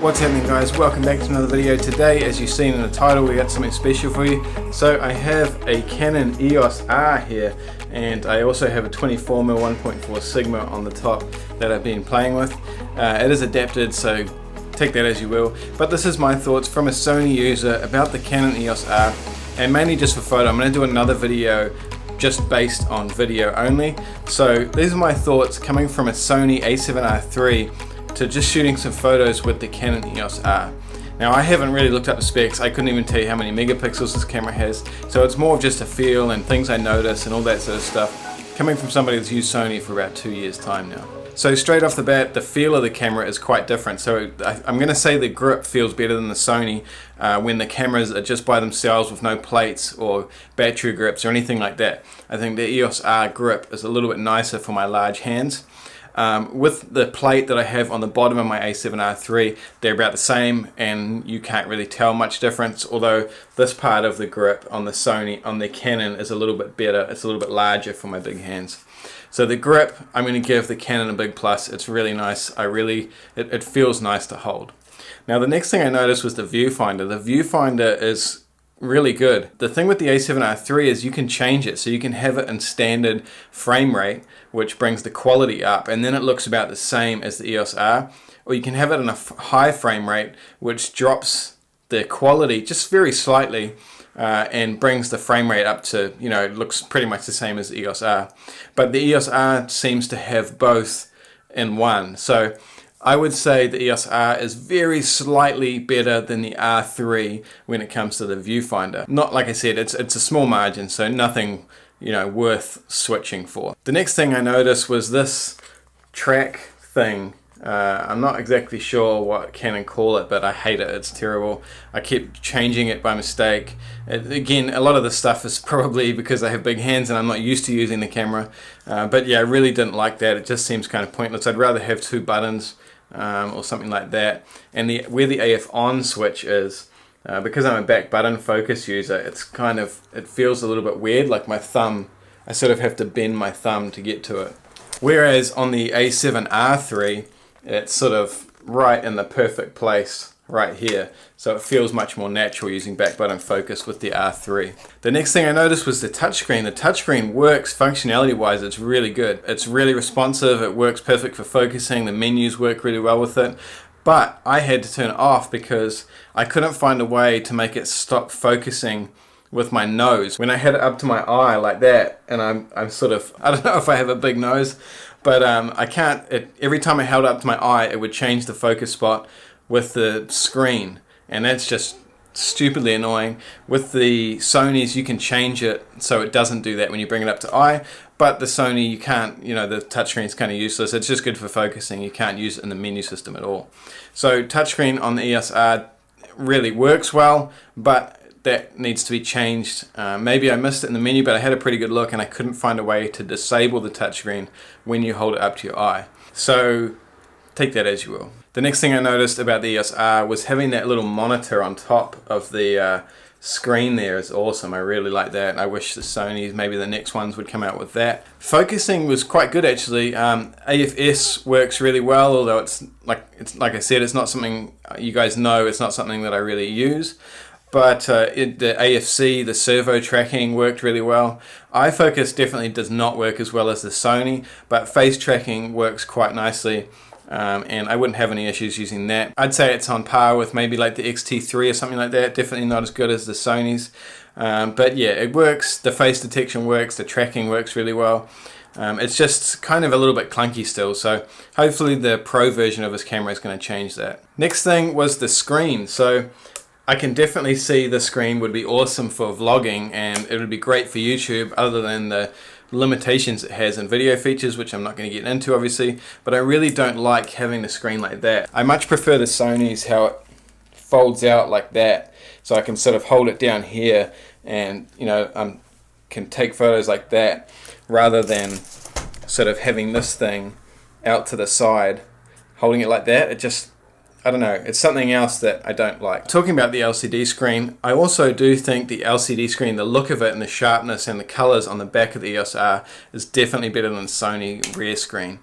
What's happening, guys? Welcome back to another video. Today, as you've seen in the title, we got something special for you. So I have a Canon EOS R here, and I also have a 24mm 1.4 Sigma on the top that I've been playing with. It is adapted, so take that as you will. But this is my thoughts from a Sony user about the Canon EOS R, and mainly just for photo. I'm going to do another video just based on video only. So these are my thoughts coming from a Sony A7R3 to just shooting some photos with the Canon EOS R. Now, I haven't really looked up the specs. I couldn't even tell you how many megapixels this camera has, so it's more of just a feel and things I notice and all that sort of stuff coming from somebody that's used Sony for about 2 years time now. So straight off the bat, the feel of the camera is quite different. So I'm going to say the grip feels better than the Sony when the cameras are just by themselves with no plates or battery grips or anything like that. I think the EOS R grip is a little bit nicer for my large hands. With the plate that I have on the bottom of my A7R3, they're about the same, and you can't really tell much difference, although this part of the grip on the Canon is a little bit better. It's a little bit larger for my big hands. So the grip, I'm going to give the Canon a big plus. It's really nice. It feels nice to hold. Now, the next thing I noticed was the viewfinder. The viewfinder is really good. The thing with the A7R3 is you can change it, so you can have it in standard frame rate, which brings the quality up, and then it looks about the same as the EOS R, or you can have it in a high frame rate, which drops the quality just very slightly and brings the frame rate up to, it looks pretty much the same as the EOS R. But the EOS R seems to have both in one. So I would say the EOS R is very slightly better than the R3 when it comes to the viewfinder. Not, like I said, it's a small margin, so nothing worth switching for. The next thing I noticed was this track thing. I'm not exactly sure what Canon call it, but I hate it. It's terrible. I kept changing it by mistake. Again, a lot of this stuff is probably because I have big hands and I'm not used to using the camera. But yeah, I really didn't like that. It just seems kind of pointless. I'd rather have two buttons or something like that. And where the AF on switch is, because I'm a back button focus user, it feels a little bit weird, like my thumb. I sort of have to bend my thumb to get to it. Whereas on the A7R3, it's sort of right in the perfect place right here. So it feels much more natural using back button focus with the R3. The next thing I noticed was the touchscreen. The touchscreen works functionality wise, it's really good. It's really responsive, it works perfect for focusing, the menus work really well with it. But I had to turn it off because I couldn't find a way to make it stop focusing with my nose. When I had it up to my eye like that, and I'm sort of, I don't know if I have a big nose, but I can't, every time I held it up to my eye, it would change the focus spot with the screen, and that's just stupidly annoying. With the Sonys, you can change it so it doesn't do that when you bring it up to eye, but the Sony, you can't, the touchscreen is kind of useless. It's just good for focusing. You can't use it in the menu system at all. So touchscreen on the EOS R really works well, but that needs to be changed. Maybe I missed it in the menu, but I had a pretty good look and I couldn't find a way to disable the touchscreen when you hold it up to your eye. So take that as you will. The next thing I noticed about the EOS R was having that little monitor on top of the screen there is awesome. I really like that. I wish the Sonys, maybe the next ones, would come out with that. Focusing was quite good actually. AFS works really well, although it's like I said, it's not something you guys know. It's not something that I really use. But the AFC, the servo tracking worked really well. iFocus definitely does not work as well as the Sony, but face tracking works quite nicely, and I wouldn't have any issues using that. I'd say it's on par with maybe like the X-T3 or something like that. Definitely not as good as the Sonys, but yeah, it works. The face detection works, the tracking works really well. It's just kind of a little bit clunky still, so hopefully the Pro version of this camera is going to change that. Next thing was the screen. So I can definitely see the screen would be awesome for vlogging, and it would be great for YouTube, other than the limitations it has in video features, which I'm not going to get into obviously, but I really don't like having the screen like that. I much prefer the Sony's, how it folds out like that, so I can sort of hold it down here and can take photos like that, rather than sort of having this thing out to the side, holding it like that. It just, I don't know, it's something else that I don't like. Talking about the LCD screen, I also do think the LCD screen, the look of it and the sharpness and the colors on the back of the EOS R is definitely better than Sony rear screen.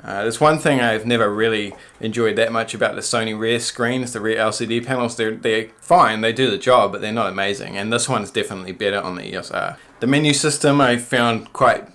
There's one thing I've never really enjoyed that much about the Sony rear screens, the rear LCD panels. They're fine, they do the job, but they're not amazing, and this one's definitely better on the EOS R. The menu system I found quite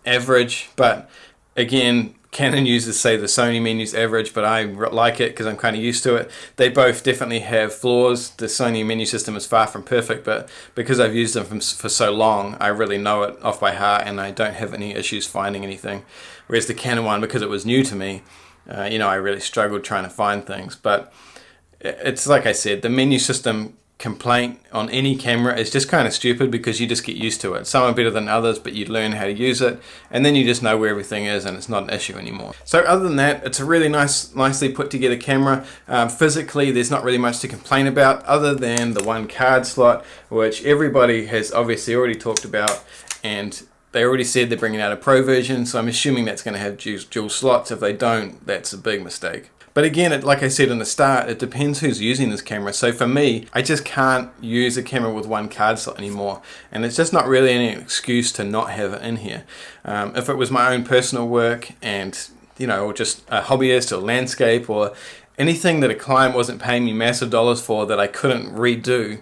average, but again, Canon users say the Sony menu's average, but I like it because I'm kind of used to it. They both definitely have flaws. The Sony menu system is far from perfect, but because I've used them for so long, I really know it off by heart, and I don't have any issues finding anything. Whereas the Canon one, because it was new to me, I really struggled trying to find things. But it's like I said, the menu system complaint on any camera is just kind of stupid because you just get used to it. Some are better than others, but you learn how to use it, and then you just know where everything is, and it's not an issue anymore. So other than that, it's a really nicely put together camera. Physically, there's not really much to complain about other than the one card slot, which everybody has obviously already talked about, and they already said they're bringing out a Pro version, so I'm assuming that's going to have dual slots. If they don't, that's a big mistake. But again, like I said in the start, it depends who's using this camera. So for me, I just can't use a camera with one card slot anymore. And it's just not really any excuse to not have it in here. If it was my own personal work and, or just a hobbyist or landscape or anything that a client wasn't paying me massive dollars for that I couldn't redo,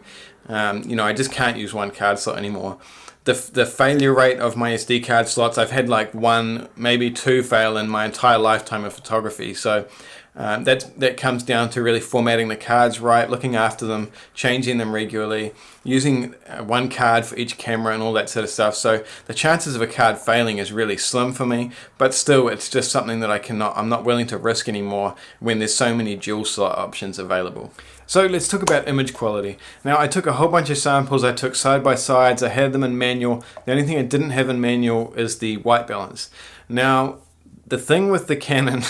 I just can't use one card slot anymore. The failure rate of my SD card slots, I've had like one, maybe two fail in my entire lifetime of photography. So that comes down to really formatting the cards right, looking after them, changing them regularly, using one card for each camera and all that sort of stuff. So the chances of a card failing is really slim for me, but still it's just something that I'm not willing to risk anymore when there's so many dual slot options available. So let's talk about image quality. Now I took a whole bunch of samples, I took side by sides, I had them in manual. The only thing I didn't have in manual is the white balance. Now the thing with the Canon,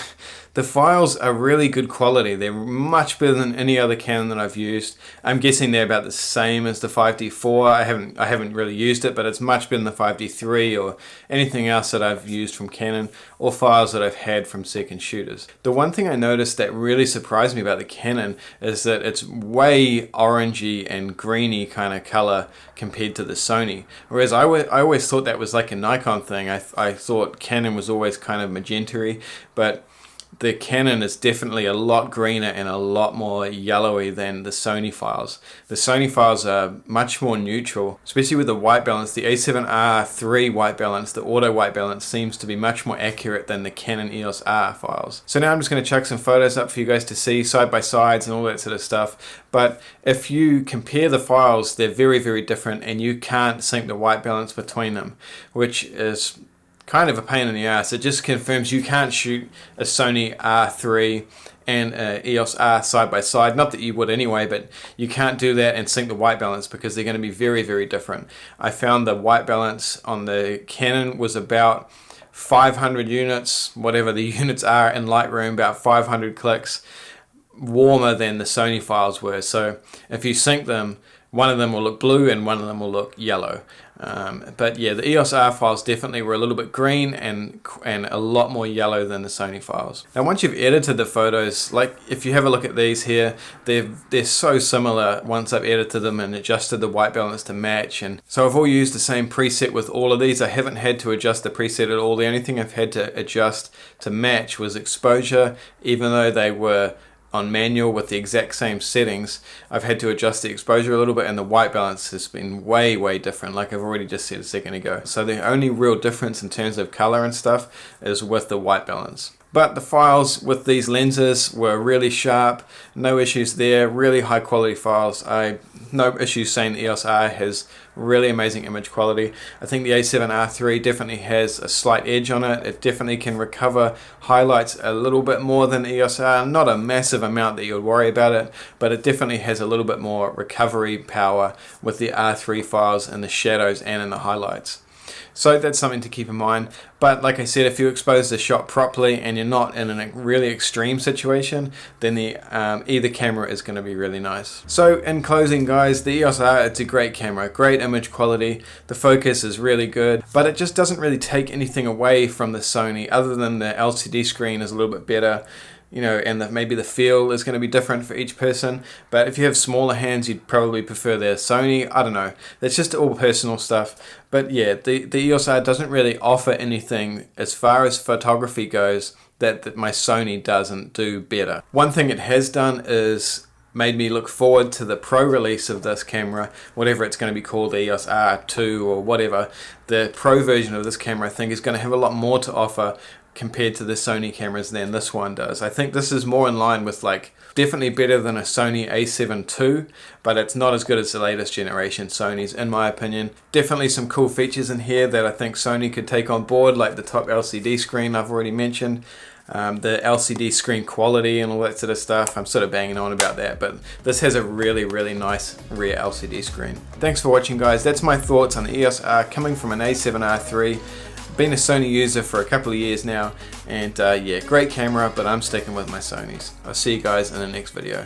the files are really good quality. They're much better than any other Canon that I've used. I'm guessing they're about the same as the 5D4. I haven't really used it, but it's much better than the 5D3 or anything else that I've used from Canon or files that I've had from second shooters. The one thing I noticed that really surprised me about the Canon is that it's way orangey and greeny kind of color compared to the Sony. Whereas I always thought that was like a Nikon thing. I thought Canon was always kind of magenta-y, but the Canon is definitely a lot greener and a lot more yellowy than the Sony files. The Sony files are much more neutral, especially with the white balance. The A7R3 white balance, the auto white balance, seems to be much more accurate than the Canon EOS R files. So now I'm just going to chuck some photos up for you guys to see, side by sides and all that sort of stuff. But if you compare the files, they're very, very different, and you can't sync the white balance between them, which is kind of a pain in the ass. It just confirms you can't shoot a Sony R3 and a EOS R side by side. Not that you would anyway, but you can't do that and sync the white balance because they're going to be very, very different. I found the white balance on the Canon was about 500 units, whatever the units are in Lightroom, about 500 clicks warmer than the Sony files were. So if you sync them, one of them will look blue and one of them will look yellow. But yeah, the EOS R files definitely were a little bit green and a lot more yellow than the Sony files. Now once you've edited the photos, like if you have a look at these here, they're so similar once I've edited them and adjusted the white balance to match. And so I've all used the same preset with all of these. I haven't had to adjust the preset at all. The only thing I've had to adjust to match was exposure, even though they were on manual with the exact same settings. I've had to adjust the exposure a little bit, and the white balance has been way, way different, like I've already just said a second ago. So the only real difference in terms of color and stuff is with the white balance. But the files with these lenses were really sharp, no issues there, really high quality files. No issues saying the EOS R has really amazing image quality. I think the A7R3 definitely has a slight edge on it. It definitely can recover highlights a little bit more than the EOS R. Not a massive amount that you would worry about it, but it definitely has a little bit more recovery power with the R3 files in the shadows and in the highlights. So that's something to keep in mind. But like I said, if you expose the shot properly and you're not in a really extreme situation, then the either camera is going to be really nice. So in closing guys, the EOS R, it's a great camera, great image quality, the focus is really good, but it just doesn't really take anything away from the Sony other than the LCD screen is a little bit better. you know, and maybe the feel is going to be different for each person. But if you have smaller hands, you'd probably prefer the Sony. I don't know. That's just all personal stuff. But yeah, the EOS R doesn't really offer anything as far as photography goes that my Sony doesn't do better. One thing it has done is made me look forward to the pro release of this camera, whatever it's going to be called, the EOS R2 or whatever. The pro version of this camera, I think, is going to have a lot more to offer compared to the Sony cameras than this one does. I think this is more in line with, like, definitely better than a Sony A7 II, but it's not as good as the latest generation Sonys, in my opinion. Definitely some cool features in here that I think Sony could take on board, like the top LCD screen I've already mentioned. The LCD screen quality and all that sort of stuff. I'm sort of banging on about that, but this has a really, really nice rear LCD screen. Thanks for watching, guys. That's my thoughts on the EOS R coming from an A7R3. Been a Sony user for a couple of years now, and yeah, great camera, but I'm sticking with my Sonys. I'll see you guys in the next video.